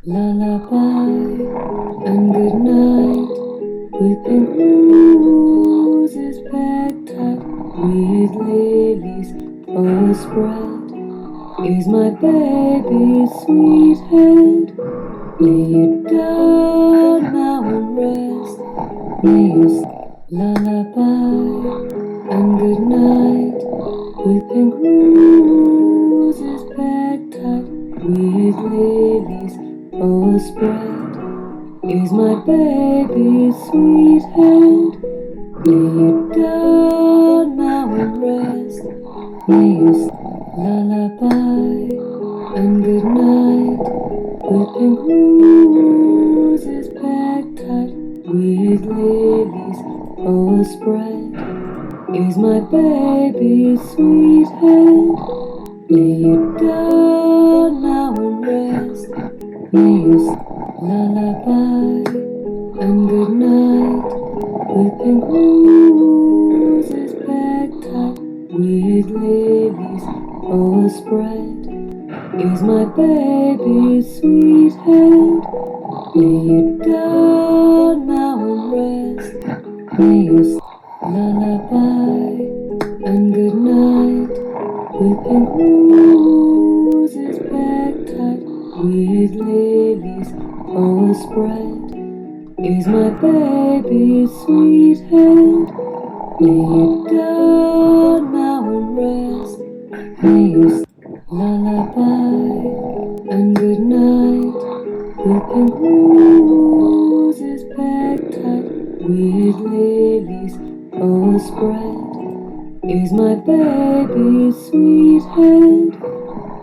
Lullaby and good night. Weeping roses packed tight with lilies overspread is my baby's sweet head. Lay you down now and rest. May you lullaby and good night. Weeping roses packed tight with lilies overspread is my baby's sweet head. Lay you down now and rest. May you lullaby and good night. Weeping roses packed tight with lilies overspread is my baby's sweet head. Lay you down now and rest. May you lullaby and good night. Weeping roses packed tight with lilies overspread is my baby's sweet head. Lay you down now and rest. May you lullaby and good night. Weeping roses packed tight with lilies overspread is my baby's sweet head. Lay you down now and rest. May you lullaby and good night. Weeping roses packed tight with lilies overspread is my baby's sweet head.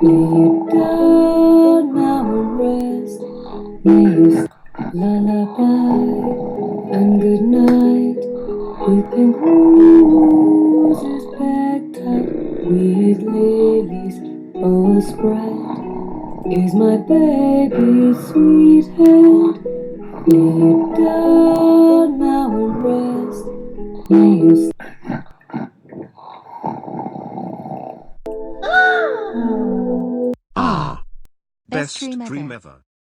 Lay you down now and rest. May you lullaby and good night. Weeping roses packed tight with lilies overspread is my baby's sweet head. Lay you down now and rest. May you Best dream ever.